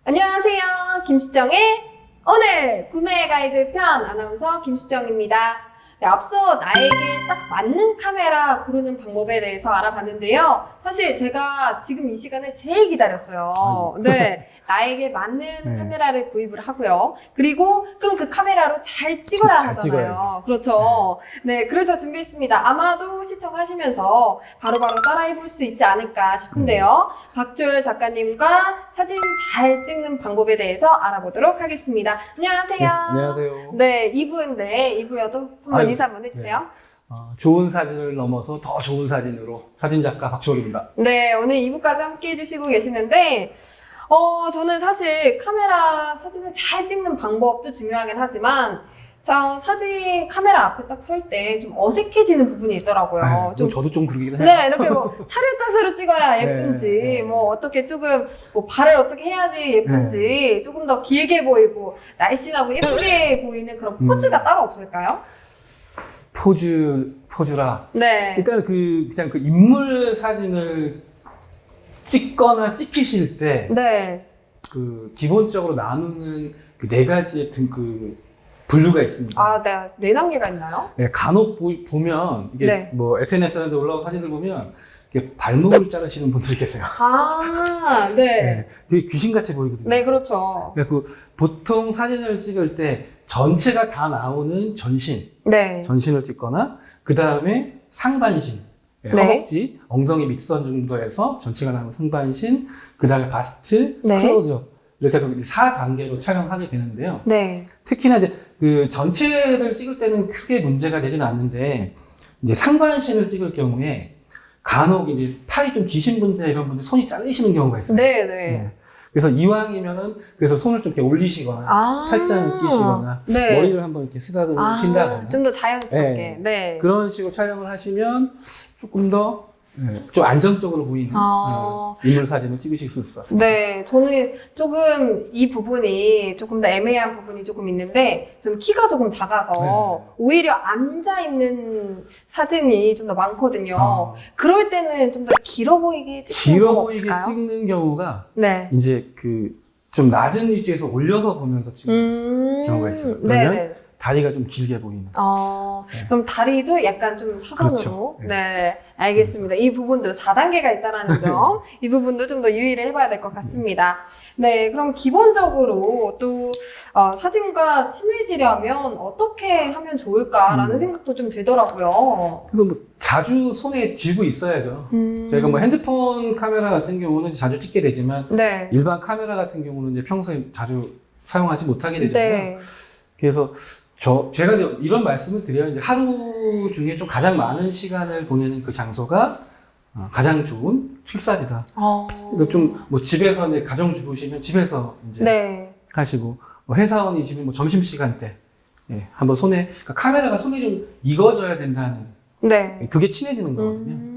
안녕하세요. 김수정의 오늘 구매 가이드 편 아나운서 김수정입니다. 네, 앞서 나에게 딱 맞는 카메라 고르는 방법에 대해서 알아봤는데요. 사실 제가 지금 이 시간을 제일 기다렸어요. 네, 나에게 맞는 카메라를 구입을 하고요. 그리고 그럼 그 카메라로 잘 찍어야 잘 하잖아요. 찍어야죠. 그렇죠. 네, 그래서 준비했습니다. 아마도 시청하시면서 바로바로 따라해볼 수 있지 않을까 싶은데요. 박주열 작가님과 사진 잘 찍는 방법에 대해서 알아보도록 하겠습니다. 안녕하세요. 네, 안녕하세요. 네, 2부인데 2부여도 한번 인사 한번 해주세요. 좋은 사진을 넘어서 더 좋은 사진으로 사진작가 박주월입니다. 네, 오늘 2부까지 함께 해주시고 계시는데 저는 사실 카메라 사진을 잘 찍는 방법도 중요하긴 하지만 사진 카메라 앞에 딱 설 때 좀 어색해지는 부분이 있더라고요. 저도 좀 그러긴 해요. 네, 이렇게 뭐 차렷 자세로 찍어야 예쁜지, 네. 뭐 어떻게 조금 뭐 발을 어떻게 해야지 예쁜지, 조금 더 길게 보이고 날씬하고 예쁘게 보이는 그런 포즈가 따로 없을까요? 포즈라. 네. 일단 그냥 그 인물 사진을 찍거나 찍히실 때 네. 그 기본적으로 나누는 그 네 가지의 분류가 있습니다. 아, 네 단계가 있나요? 네, 간혹 보면 이게 네. 뭐 SNS에 올라온 사진들 보면 이게 발목을 자르시는 분들이 계세요. 아, 네. 되게 귀신같이 보이거든요. 네, 그렇죠. 보통 사진을 찍을 때 전체가 다 나오는 네. 전신을 찍거나 그 다음에 상반신, 네. 허벅지, 엉덩이 밑선 정도에서 전체가 나오는 상반신, 그 다음에 바스트, 네. 클로즈업 이렇게 해서 4단계로 촬영하게 되는데요. 네. 특히나 이제 그 전체를 찍을 때는 크게 문제가 되지는 않는데 이제 상반신을 찍을 경우에 간혹 이제 팔이 좀 기신 분들 이런 분들 손이 잘리시는 경우가 있어요. 네, 네. 네. 그래서 이왕이면은 그래서 손을 좀 이렇게 올리시거나 팔짱을 끼시거나 네. 머리를 한번 이렇게 쓰다듬으신다거나 좀 더 자연스럽게. 네. 그런 식으로 촬영을 하시면 조금 더 좀 안정적으로 보이는 인물 사진을 찍으실 수 있을 것 같습니다. 네, 저는 조금 이 부분이 조금 더 애매한 부분이 조금 있는데, 저는 키가 조금 작아서 오히려 앉아있는 사진이 좀 더 많거든요. 그럴 때는 좀 더 길어 보이게 찍는 길어 거 보이게 없을까요? 찍는 경우가 네. 이제 좀 낮은 위치에서 올려서 보면서 찍는 경우가 있어요. 그러면 네네. 다리가 좀 길게 보이는. 그럼 다리도 약간 좀 사선으로. 그렇죠. 네, 알겠습니다. 이 부분도 4단계가 있다라는 점, 이 부분도 좀 더 유의를 해봐야 될 것 같습니다. 네, 그럼 기본적으로 또 사진과 친해지려면 어떻게 하면 좋을까라는 생각도 좀 들더라고요. 그래서 뭐 자주 손에 쥐고 있어야죠. 저희가 뭐 핸드폰 카메라 같은 경우는 자주 찍게 되지만 네. 일반 카메라 같은 경우는 이제 평소에 자주 사용하지 못하게 되잖아요. 네. 그래서 제가 이제 이런 말씀을 드려요. 이제 하루 중에 좀 가장 많은 시간을 보내는 그 장소가 가장 좋은 출사지다. 그래서 좀 뭐 집에서 이제 가정주부시면 집에서 이제 네. 하시고 뭐 회사원이시면 뭐 점심 시간 때 한번 그러니까 카메라가 손에 좀 익어져야 된다는 네. 그게 친해지는 거거든요.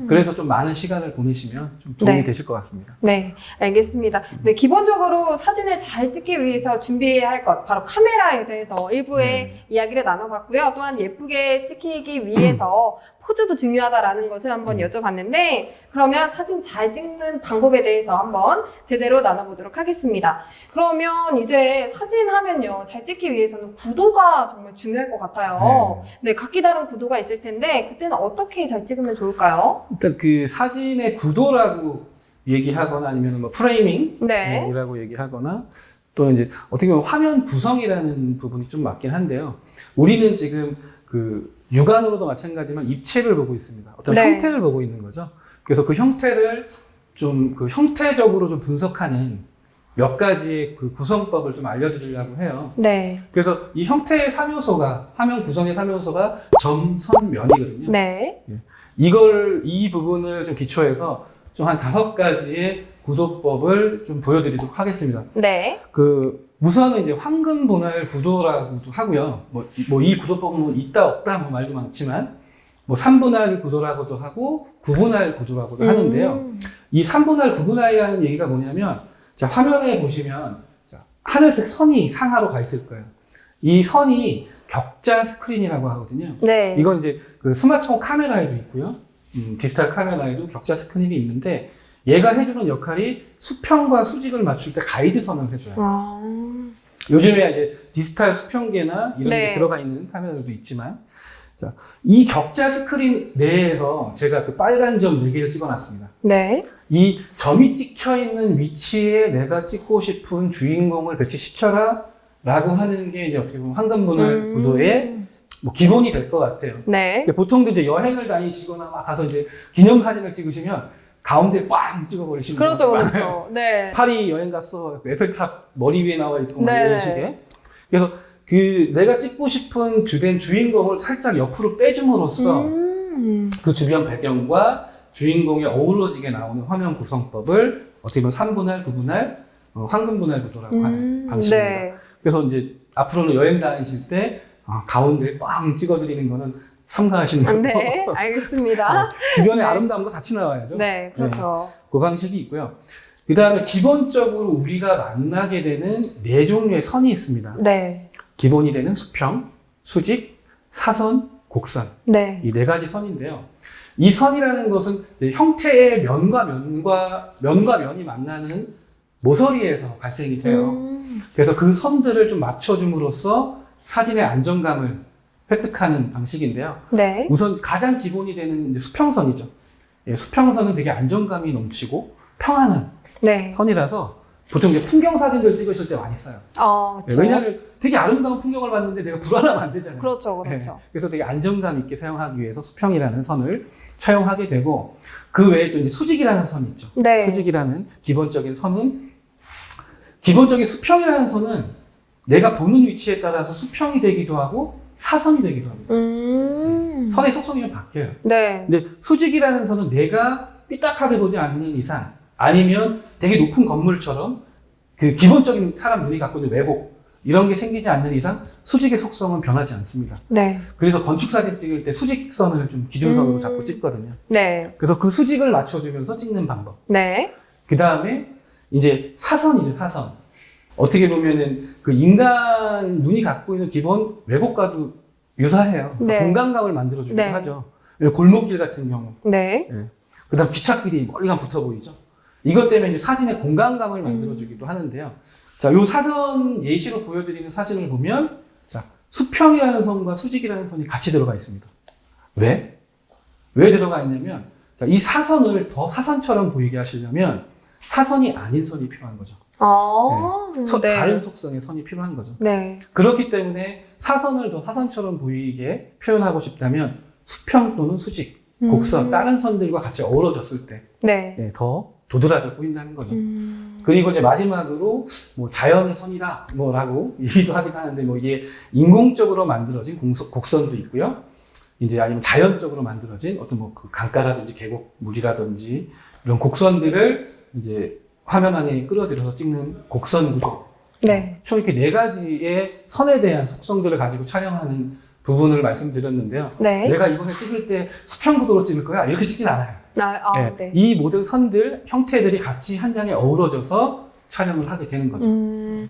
그래서 좀 많은 시간을 보내시면 좀 도움이 되실 것 같습니다. 네, 알겠습니다. 네, 기본적으로 사진을 잘 찍기 위해서 준비해야 할 것, 바로 카메라에 대해서 일부의 이야기를 나눠봤고요. 또한 예쁘게 찍히기 위해서 포즈도 중요하다라는 것을 한번 여쭤봤는데, 그러면 사진 잘 찍는 방법에 대해서 한번 제대로 나눠보도록 하겠습니다. 그러면 이제 사진 하면요, 잘 찍기 위해서는 구도가 정말 중요할 것 같아요. 네, 각기 다른 구도가 있을 텐데, 그때는 어떻게 잘 찍으면 좋을까요? 일단 그 사진의 구도라고 얘기하거나 아니면 뭐 프레이밍이라고 얘기하거나 또 이제 어떻게 보면 화면 구성이라는 부분이 좀 맞긴 한데요. 우리는 지금 그 육안으로도 마찬가지지만 입체를 보고 있습니다. 어떤 형태를 보고 있는 거죠. 그래서 그 형태를 좀 형태적으로 좀 분석하는 몇 가지의 그 구성법을 좀 알려드리려고 해요. 네. 그래서 이 형태의 3요소가, 화면 구성의 3요소가 점, 선, 면이거든요. 네. 이 부분을 좀 기초해서 좀 한 5가지의 구도법을 좀 보여드리도록 하겠습니다. 네. 우선은 이제 황금 분할 구도라고도 하고요. 뭐 이 구도법은 뭐 있다 없다 뭐 말도 많지만 뭐 3분할 구도라고도 하고 9분할 구도라고도 하는데요. 이 3분할 9분할이라는 얘기가 뭐냐면 자, 화면에 보시면 자, 하늘색 선이 상하로 가 있을 거예요. 이 선이 격자 스크린이라고 하거든요. 네. 이건 이제 그 스마트폰 카메라에도 있고요. 디지털 카메라에도 격자 스크린이 있는데 얘가 해주는 역할이 수평과 수직을 맞출 때 가이드선을 해줘요. 아. 요즘에 이제 디지털 수평계나 이런 네. 게 들어가 있는 카메라들도 있지만, 자, 이 격자 스크린 내에서 제가 그 빨간 점 4개를 찍어놨습니다. 네. 이 점이 찍혀 있는 위치에 내가 찍고 싶은 주인공을 배치시켜라 라고 하는 게 이제 어떻게 보면 황금분할 구도의 뭐 기본이 될 것 같아요. 네. 보통도 이제 여행을 다니시거나 막 가서 이제 기념사진을 찍으시면 가운데 빵 찍어버리시는 그렇죠, 분들 그렇죠. 네. 파리 여행 갔어. 에펠탑 머리 위에 나와 있고 막 네. 이런 식의. 그래서 그 내가 찍고 싶은 주된 주인공을 살짝 옆으로 빼줌으로써 그 주변 배경과 주인공이 어우러지게 나오는 화면 구성법을 어떻게 보면 3분할, 9분할, 황금분할 구도라고 하는 방식입니다. 네. 그래서 이제 앞으로는 여행 다니실 때 가운데 빵 찍어드리는 거는 삼가하시는 거고. 네, 알겠습니다. 주변의 네. 아름다움도 같이 나와야죠. 네, 그렇죠. 그 방식이 있고요. 그 다음에 기본적으로 우리가 만나게 되는 4종류의 선이 있습니다. 네. 기본이 되는 수평, 수직, 사선, 곡선. 네. 이 4가지 선인데요. 이 선이라는 것은 형태의 면과 면이 만나는 모서리에서 발생이 돼요. 그래서 그 선들을 좀 맞춰줌으로써 사진의 안정감을 획득하는 방식인데요. 네. 우선 가장 기본이 되는 이제 수평선이죠. 예, 수평선은 되게 안정감이 넘치고 평안한 네. 선이라서 보통 이제 풍경 사진들 찍으실 때 많이 써요. 예, 그렇죠. 왜냐하면 되게 아름다운 풍경을 봤는데 내가 불안하면 안 되잖아요. 그렇죠, 그렇죠. 예, 그래서 되게 안정감 있게 사용하기 위해서 수평이라는 선을 차용하게 되고, 그 외에 또 이제 수직이라는 선이 있죠. 네. 수직이라는 기본적인 선은, 기본적인 수평이라는 선은 내가 보는 위치에 따라서 수평이 되기도 하고 사선이 되기도 합니다. 선의 속성이 좀 바뀌어요. 네. 근데 수직이라는 선은 내가 삐딱하게 보지 않는 이상, 아니면 되게 높은 건물처럼 그 기본적인 사람 눈이 갖고 있는 왜곡, 이런 게 생기지 않는 이상 수직의 속성은 변하지 않습니다. 네. 그래서 건축사진 찍을 때 수직선을 좀 기준선으로 잡고 찍거든요. 네. 그래서 그 수직을 맞춰주면서 찍는 방법. 네. 그 다음에 이제 사선이죠, 사선. 어떻게 보면은 그 인간 눈이 갖고 있는 기본 왜곡과도 유사해요. 네. 공간감을 만들어주기도 네. 하죠. 골목길 같은 경우. 네. 그 다음 기찻길이 멀리가 붙어 보이죠. 이것 때문에 이제 사진의 공간감을 만들어주기도 하는데요. 자, 요 사선 예시로 보여드리는 사진을 보면, 자, 수평이라는 선과 수직이라는 선이 같이 들어가 있습니다. 왜? 왜 들어가 있냐면, 자, 이 사선을 더 사선처럼 보이게 하시려면 사선이 아닌 선이 필요한 거죠. 네. 다른 속성의 선이 필요한 거죠. 네. 그렇기 때문에 사선을 더 사선처럼 보이게 표현하고 싶다면 수평 또는 수직, 곡선, 다른 선들과 같이 어우러졌을 때 네. 더 도드라져 보인다는 거죠. 그리고 이제 마지막으로 뭐 자연의 선이다 뭐라고 얘기도 하긴 하는데, 뭐 이게 인공적으로 만들어진 곡선도 있고요. 이제 아니면 자연적으로 만들어진 어떤 뭐 그 강가라든지 계곡물이라든지 이런 곡선들을 이제 화면 안에 끌어들여서 찍는 곡선 구도. 네. 총 이렇게 4가지의 선에 대한 속성들을 가지고 촬영하는 부분을 말씀드렸는데요. 네. 내가 이번에 찍을 때 수평 구도로 찍을 거야, 이렇게 찍진 않아요. 네. 이 모든 선들, 형태들이 같이 한 장에 어우러져서 촬영을 하게 되는 거죠.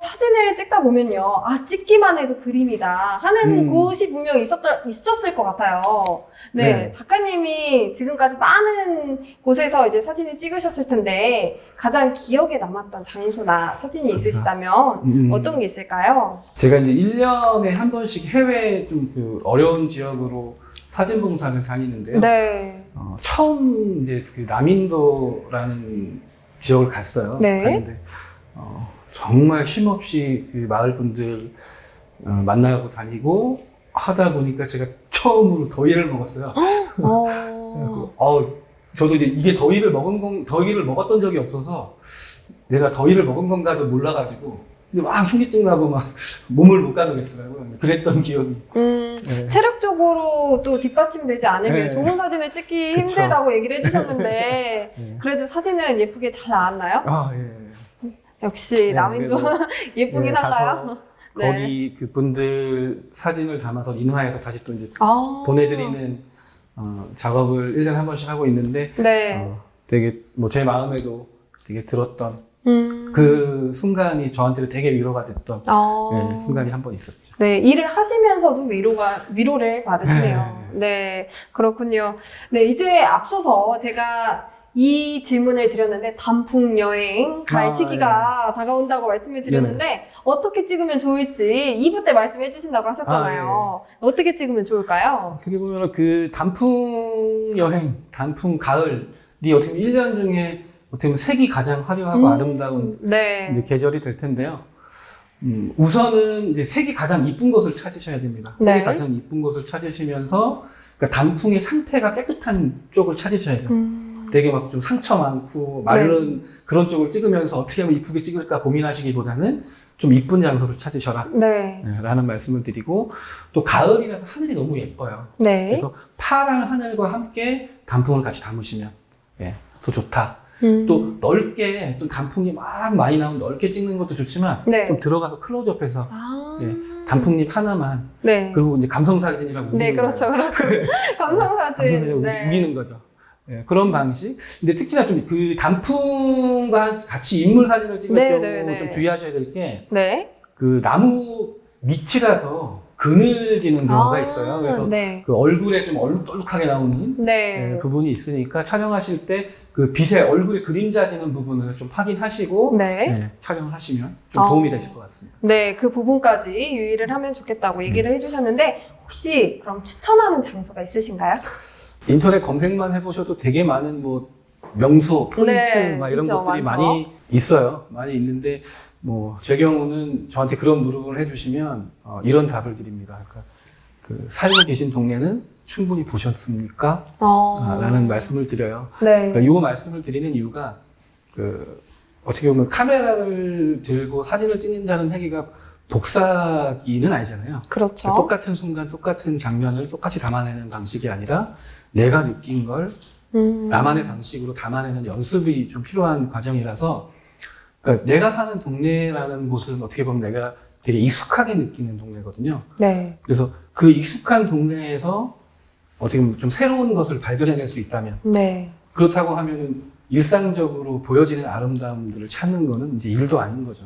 사진을 찍다 보면요, 찍기만 해도 그림이다 하는 곳이 분명 있었을 것 같아요. 네, 네. 작가님이 지금까지 많은 곳에서 이제 사진을 찍으셨을 텐데 가장 기억에 남았던 장소나 사진이 있으시다면 어떤 게 있을까요? 제가 이제 1년에 한 번씩 해외 좀 그 어려운 지역으로 사진 봉사를 다니는데요. 네. 처음 이제 그 남인도라는 지역을 갔어요. 네. 갔는데 정말 쉼없이 그 마을 분들 만나고 다니고 하다 보니까 제가 처음으로 더위를 먹었어요. 저도 이제 이게 더위를 먹었던 적이 없어서 내가 더위를 먹은 건가도 몰라가지고 근데 막 현기증 나고 막 몸을 못 가누겠더라고요. 그랬던 기억이. 네. 체력적으로 또 뒷받침되지 않으면 네. 좋은 사진을 찍기 그쵸. 힘들다고 얘기를 해주셨는데 네. 그래도 사진은 예쁘게 잘 나왔나요? 예. 역시 네, 남인도 예쁘긴 한가요? 가서 네. 거기 그 분들 사진을 담아서 인화해서 다시 또 이제 보내드리는 작업을 1년에 한 번씩 하고 있는데 네. 되게 뭐 제 마음에도 되게 들었던 그 순간이 저한테는 되게 위로가 됐던 순간이 한 번 있었죠. 네, 일을 하시면서도 위로를 받으시네요. 네, 그렇군요. 네, 이제 앞서서 제가 이 질문을 드렸는데 단풍 여행 갈 시기가 다가온다고 말씀을 드렸는데 네네. 어떻게 찍으면 좋을지 2부 때 말씀해 주신다고 하셨잖아요. 어떻게 찍으면 좋을까요? 어떻게 보면 그 단풍 여행, 단풍 가을이 어떻게 보면 1년 중에 어떻게 보면 색이 가장 화려하고 아름다운 네. 이제 계절이 될 텐데요. 우선은 이제 색이 가장 이쁜 곳을 찾으셔야 됩니다. 색이 네. 가장 이쁜 곳을 찾으시면서 그러니까 단풍의 상태가 깨끗한 쪽을 찾으셔야죠. 되게 막 좀 상처 많고 마른 그런 쪽을 찍으면서 어떻게 하면 이쁘게 찍을까 고민하시기보다는 좀 이쁜 장소를 찾으셔라. 네. 라는 말씀을 드리고 또 가을이라서 하늘이 너무 예뻐요. 네. 그래서 파란 하늘과 함께 단풍을 같이 담으시면 더 좋다. 또 넓게 또 단풍이 막 많이 나오면 넓게 찍는 것도 좋지만 네. 좀 들어가서 클로즈업해서 아. 단풍잎 하나만 네. 그리고 이제 감성사진이라고 우기는 네, 그렇죠, 거예요. 그렇죠. 감성사진. 네. 우기는 거죠. 그런 방식. 근데 특히나 좀 그 단풍과 같이 인물 사진을 찍을 네, 경우 네, 네. 좀 주의하셔야 될 게 네. 그 나무 밑이라서 그늘지는 경우가 있어요. 그래서 네. 그 얼굴에 좀 얼룩덜룩하게 나오는 네. 부분이 있으니까 촬영하실 때 그 빛에 얼굴에 그림자 지는 부분을 좀 확인하시고 네. 촬영을 하시면 좀 도움이 되실 것 같습니다. 네, 그 부분까지 유의를 하면 좋겠다고 얘기를 해주셨는데 혹시 그럼 추천하는 장소가 있으신가요? 인터넷 검색만 해보셔도 되게 많은 뭐 명소, 포인트 네, 막 이런 있죠, 것들이 많죠. 많이 있어요. 많이 있는데 뭐 제 경우는 저한테 그런 물음을 해주시면 이런 답을 드립니다. 그러니까 그 살고 계신 동네는 충분히 보셨습니까? 라는 말씀을 드려요. 네. 그러니까 이 말씀을 드리는 이유가 그 어떻게 보면 카메라를 들고 사진을 찍는다는 행위가 복사기는 아니잖아요. 그렇죠. 그러니까 똑같은 순간, 똑같은 장면을 똑같이 담아내는 방식이 아니라 내가 느낀 걸 나만의 방식으로 담아내는 연습이 좀 필요한 과정이라서 그러니까 내가 사는 동네라는 곳은 어떻게 보면 내가 되게 익숙하게 느끼는 동네거든요. 네. 그래서 그 익숙한 동네에서 어떻게 보면 좀 새로운 것을 발견해낼 수 있다면 네. 그렇다고 하면은 일상적으로 보여지는 아름다움들을 찾는 거는 이제 일도 아닌 거죠.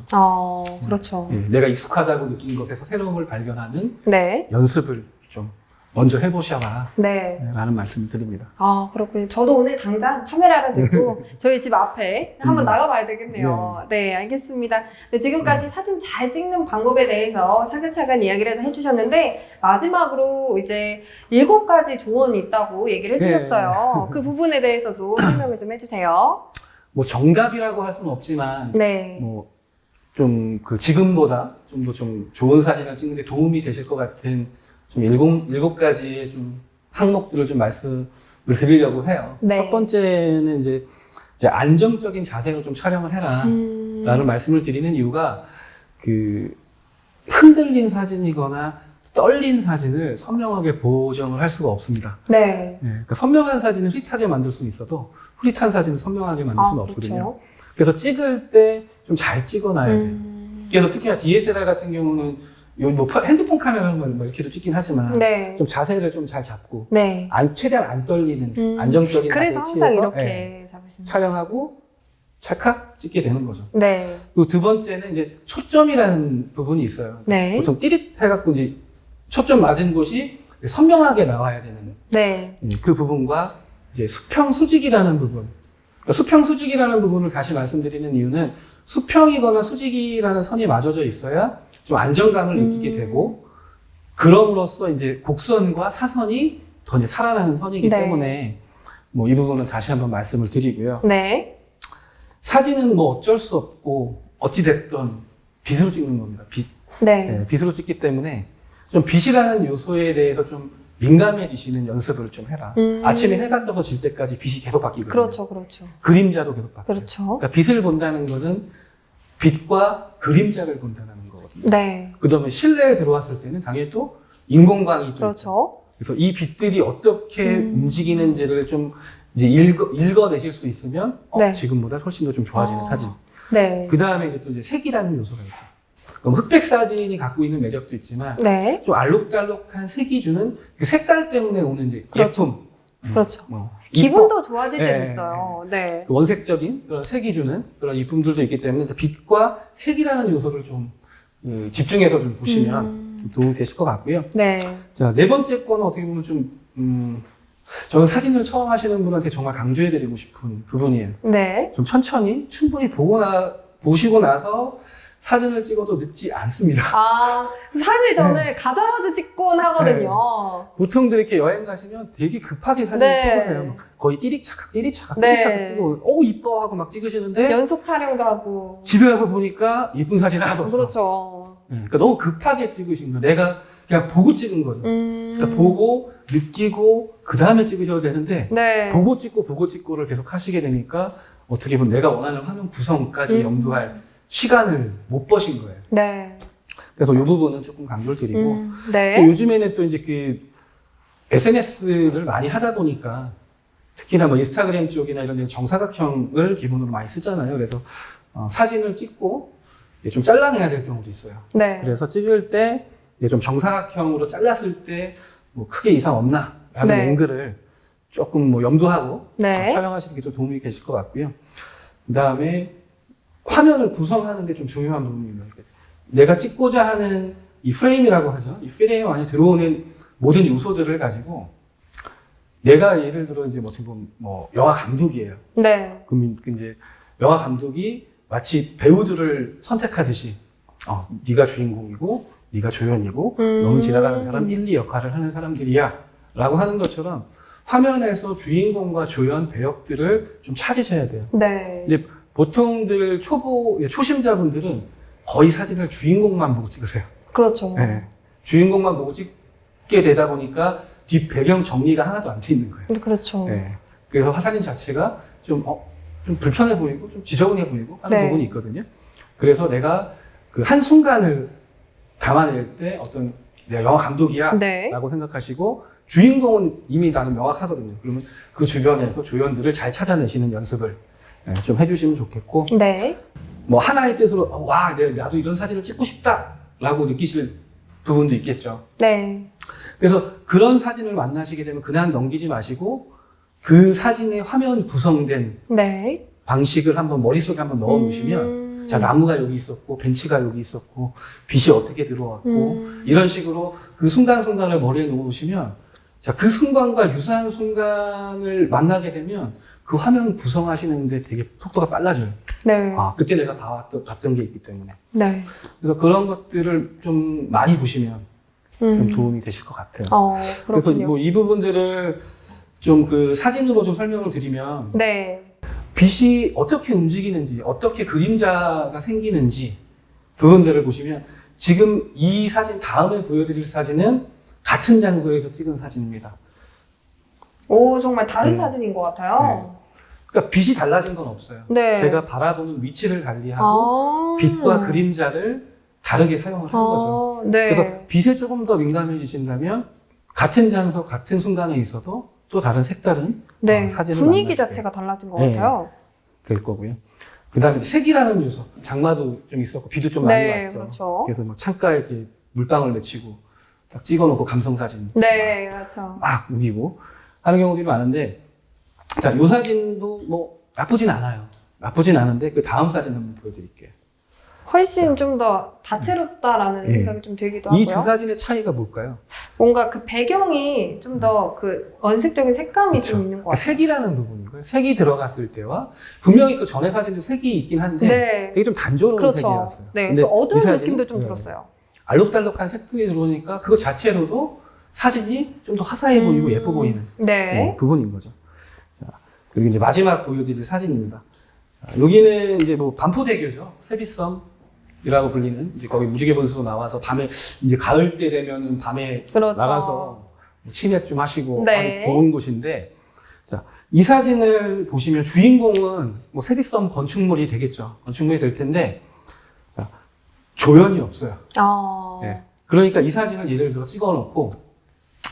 그렇죠. 내가 익숙하다고 느낀 것에서 새로운 걸 발견하는 네. 연습을 좀 먼저 해보셔라. 네. 라는 말씀을 드립니다. 그렇군요. 저도 오늘 당장 카메라를 들고 저희 집 앞에 한번 나가봐야 되겠네요. 네, 알겠습니다. 네, 지금까지 사진 잘 찍는 방법에 대해서 차근차근 이야기를 해주셨는데 마지막으로 이제 7가지 조언이 있다고 얘기를 해주셨어요. 그 부분에 대해서도 설명을 좀 해주세요. 뭐 정답이라고 할 수는 없지만 네. 뭐 좀 그 지금보다 좀 더 좀 좋은 사진을 찍는데 도움이 되실 것 같은 좀 7가지의 좀 항목들을 좀 말씀을 드리려고 해요. 네. 첫 번째는 이제 안정적인 자세로 좀 촬영을 해라. 라는 말씀을 드리는 이유가 그 흔들린 사진이거나 떨린 사진을 선명하게 보정을 할 수가 없습니다. 네. 그러니까 선명한 사진은 흐릿하게 만들 수는 있어도 흐릿한 사진은 선명하게 만들 수는 없거든요. 그렇죠. 그래서 찍을 때 좀 잘 찍어놔야 돼요. 그래서 특히나 DSLR 같은 경우는 뭐 핸드폰 카메라는 뭐 이렇게도 찍긴 하지만 네. 좀 자세를 좀 잘 잡고 네. 최대한 안 떨리는 안정적인 그래서 자세에 항상 취해서 이렇게 잡으시는 촬영하고 찰칵 찍게 되는 거죠. 네. 그리고 두 번째는 이제 초점이라는 부분이 있어요. 네. 보통 띠릿 해갖고 이제 초점 맞은 곳이 선명하게 나와야 되는 네. 그 부분과 이제 수평 수직이라는 부분. 그러니까 수평 수직이라는 부분을 다시 말씀드리는 이유는 수평이거나 수직이라는 선이 맞아져 있어야 좀 안정감을 느끼게 되고 그럼으로써 이제 곡선과 사선이 더 이제 살아나는 선이기 네. 때문에 뭐 이 부분은 다시 한번 말씀을 드리고요. 네. 사진은 뭐 어쩔 수 없고 어찌됐든 빛으로 찍는 겁니다. 네. 빛으로 찍기 때문에 좀 빛이라는 요소에 대해서 좀 민감해지시는 연습을 좀 해라. 아침에 해가 떠질 때까지 빛이 계속 바뀌거든요. 그렇죠, 그렇죠. 그림자도 계속 바뀌어요. 그렇죠. 그러니까 빛을 본다는 거는 빛과 그림자를 본다는 거거든요. 네. 그 다음에 실내에 들어왔을 때는 당연히 또 인공광이 또 그렇죠. 그래서 이 빛들이 어떻게 움직이는지를 좀 이제 읽어내실 수 있으면 네. 지금보다 훨씬 더 좀 좋아지는 사진. 네. 그 다음에 이제 또 이제 색이라는 요소가 있죠. 그럼 흑백 사진이 갖고 있는 매력도 있지만 네. 좀 알록달록한 색이 주는 그 색깔 때문에 오는 이제 그렇죠. 예쁨. 그렇죠. 뭐 기분도 좋아질 때도 네. 있어요. 네. 그 원색적인 그런 색이 주는 그런 이쁨들도 있기 때문에 빛과 색이라는 요소를 좀 집중해서 좀 보시면 좀 도움이 되실 것 같고요. 네. 자, 네 번째 거는 어떻게 보면 좀 저는 사진을 처음 하시는 분한테 정말 강조해드리고 싶은 부분이에요. 네. 좀 천천히 충분히 보시고 나서 사진을 찍어도 늦지 않습니다. 아, 사실 저는 가자마자 찍곤 하거든요. 보통들 이렇게 여행 가시면 되게 급하게 사진을 네. 찍으세요. 막 거의 띠릭차각 네. 찍고, 이뻐 하고 막 찍으시는데 연속 촬영도 하고. 집에 와서 보니까 예쁜 사진 하나도 없어. 그렇죠. 그러니까 너무 급하게 찍으신 거예요. 내가 그냥 보고 찍은 거죠. 그러니까 보고 느끼고 그 다음에 찍으셔도 되는데 네. 보고 찍고를 계속 하시게 되니까 어떻게 보면 내가 원하는 화면 구성까지 염두할 시간을 못 버신 거예요. 네. 그래서 이 부분은 조금 강조를 드리고 네. 또 요즘에는 또 이제 그 SNS를 많이 하다 보니까 특히나 뭐 인스타그램 쪽이나 이런 데 정사각형을 기본으로 많이 쓰잖아요. 그래서 사진을 찍고 좀 잘라내야 될 경우도 있어요. 네. 그래서 찍을 때 좀 정사각형으로 잘랐을 때 뭐 크게 이상 없나 하는 네. 앵글을 조금 뭐 염두하고 네. 촬영하시는 게 좀 도움이 되실 것 같고요. 그 다음에 화면을 구성하는 게 좀 중요한 부분입니다. 내가 찍고자 하는 이 프레임이라고 하죠. 이 프레임 안에 들어오는 모든 요소들을 가지고 내가 예를 들어 이제 어떻게 보면 뭐 영화 감독이에요. 네. 그럼 이제 영화 감독이 마치 배우들을 선택하듯이 네가 주인공이고 네가 조연이고 너무 지나가는 사람 1, 2 역할을 하는 사람들이야 라고 하는 것처럼 화면에서 주인공과 조연, 배역들을 좀 찾으셔야 돼요. 네. 이제 보통들 초심자분들은 거의 사진을 주인공만 보고 찍으세요. 그렇죠. 네. 주인공만 보고 찍게 되다 보니까 뒷 배경 정리가 하나도 안 돼 있는 거예요. 그렇죠. 네. 그래서 사진 자체가 좀 불편해 보이고 좀 지저분해 보이고 하는 네. 부분이 있거든요. 그래서 내가 그 한순간을 담아낼 때 어떤 내가 영화 감독이야 네. 라고 생각하시고 주인공은 이미 나는 명확하거든요. 그러면 그 주변에서 조연들을 잘 찾아내시는 연습을 좀 해주시면 좋겠고 네. 뭐 하나의 뜻으로 나도 이런 사진을 찍고 싶다 라고 느끼실 부분도 있겠죠. 네. 그래서 그런 사진을 만나시게 되면 그냥 넘기지 마시고 그 사진의 화면 구성된 네. 방식을 한번 머릿속에 한번 넣어 놓으시면 자, 나무가 여기 있었고 벤치가 여기 있었고 빛이 어떻게 들어왔고 이런 식으로 그 순간순간을 머리에 놓으시면 자, 그 순간과 유사한 순간을 만나게 되면 그 화면 구성하시는데 되게 속도가 빨라져요. 네. 그때 내가 봤던 게 있기 때문에. 네. 그래서 그런 것들을 좀 많이 보시면 좀 도움이 되실 것 같아요. 그래서 그렇군요. 뭐 이 부분들을 좀 그 사진으로 좀 설명을 드리면 네. 빛이 어떻게 움직이는지, 어떻게 그림자가 생기는지 부분들을 보시면 지금 이 사진, 다음에 보여드릴 사진은 같은 장소에서 찍은 사진입니다. 오, 정말 다른 사진인 것 같아요. 그러니까 빛이 달라진 건 없어요. 네. 제가 바라보는 위치를 달리하고 빛과 그림자를 다르게 사용을 한 거죠. 네. 그래서 빛에 조금 더 민감해지신다면 같은 장소, 같은 순간에 있어도 또 다른 색다른 네. 사진을 분위기 만날 수 자체가 달라진 것 네. 같아요. 될 거고요. 그 다음에 색이라는 요소. 장마도 좀 있었고, 비도 좀 많이 네, 왔죠. 그렇죠. 그래서 막 창가에 이렇게 물방울 맺히고, 딱 찍어놓고 감성사진. 네, 그렇죠. 막 우기고 하는 경우들이 많은데, 자, 요 사진도 뭐 나쁘진 않아요. 나쁘진 않은데, 그 다음 사진 한번 보여드릴게요. 훨씬 좀 더 다채롭다라는 네. 생각이 좀 들기도 하고요. 이 두 사진의 차이가 뭘까요? 뭔가 그 배경이 좀 더 그 원색적인 색감이 그렇죠. 좀 있는 것 그러니까 같아요. 색이라는 부분이고요. 색이 들어갔을 때와, 분명히 그 전에 사진도 색이 있긴 한데, 네. 되게 좀 단조로운 그렇죠. 색이었어요. 네, 근데 좀 어두운 이 사진은, 느낌도 좀 네. 들었어요. 알록달록한 색들이 들어오니까 그거 자체로도 사진이 좀 더 화사해 보이고 예뻐 보이는 네. 부분인 거죠. 자, 그리고 이제 마지막 보여드릴 사진입니다. 자, 여기는 이제 뭐 반포대교죠. 세비섬이라고 불리는 이제 거기 무지개 분수로 나와서 밤에 이제 가을 때 되면은 밤에 그렇죠. 나가서 치맥 좀 하시고 네. 아주 좋은 곳인데, 자, 이 사진을 보시면 주인공은 뭐 세비섬 건축물이 되겠죠. 건축물이 될 텐데, 자, 조연이 없어요. 네. 그러니까 이 사진을 예를 들어 찍어놓고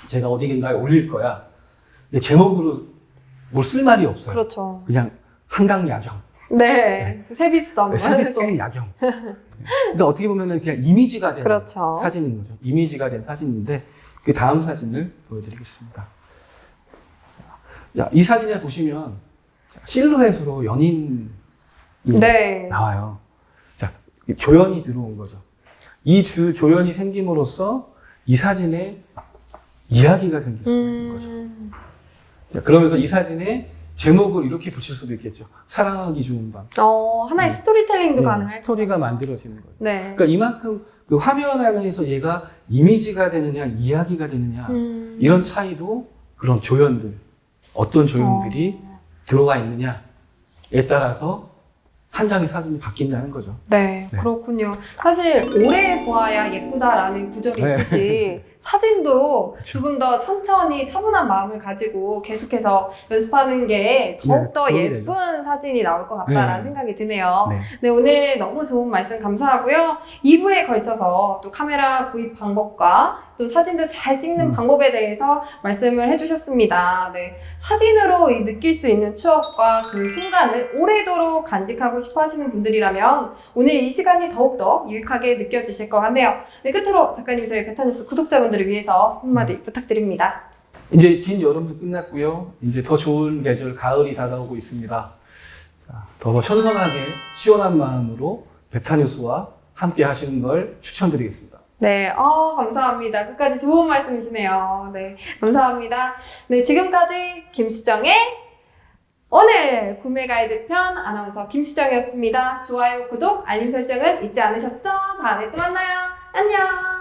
제가 어디인가에 올릴 거야. 근데 제목으로 뭘 쓸 말이 없어요. 그렇죠. 그냥 한강 야경. 네. 세비섬. 네, 세비섬 야경. 그러니까 어떻게 보면은 그냥 이미지가 된 그렇죠. 사진인 거죠. 이미지가 된 사진인데 그 다음 사진을 보여드리겠습니다. 자, 이 사진에 보시면 실루엣으로 연인이 네. 나와요. 자, 조연이 들어온 거죠. 이 두 조연이 생김으로써 이 사진에 이야기가 생길 수 있는 거죠. 자, 그러면서 이 사진에 제목을 이렇게 붙일 수도 있겠죠. 사랑하기 좋은 밤. 하나의 스토리텔링도 가능할 스토리가 만들어지는 거예요. 네. 그러니까 이만큼 그 화면 안에서 얘가 이미지가 되느냐, 이야기가 되느냐, 이런 차이도 그런 조연들, 어떤 조연들이 들어가 있느냐에 따라서 한 장의 사진이 바뀐다는 거죠. 네, 네. 그렇군요. 사실 오래 보아야 예쁘다라는 구절이 네. 있듯이 사진도 그쵸. 조금 더 천천히 차분한 마음을 가지고 계속해서 연습하는 게 더욱더 도움이 예쁜 되죠. 사진이 나올 것 같다라는 네. 생각이 드네요. 네. 네, 오늘 너무 좋은 말씀 감사하고요. 2부에 걸쳐서 또 카메라 구입 방법과 또 사진도 잘 찍는 방법에 대해서 말씀을 해주셨습니다. 네, 사진으로 느낄 수 있는 추억과 그 순간을 오래도록 간직하고 싶어 하시는 분들이라면 오늘 이 시간이 더욱더 유익하게 느껴지실 것 같네요. 네, 끝으로 작가님 저희 베타뉴스 구독자분들을 위해서 한마디 부탁드립니다. 이제 긴 여름도 끝났고요. 이제 더 좋은 계절 가을이 다가오고 있습니다. 자, 더 신선하게 시원한 마음으로 베타뉴스와 함께 하시는 걸 추천드리겠습니다. 네, 감사합니다. 끝까지 좋은 말씀이시네요. 네, 감사합니다. 네, 지금까지 김수정의 오늘 구매 가이드 편 아나운서 김수정이었습니다. 좋아요, 구독, 알림 설정은 잊지 않으셨죠? 다음에 또 만나요. 안녕!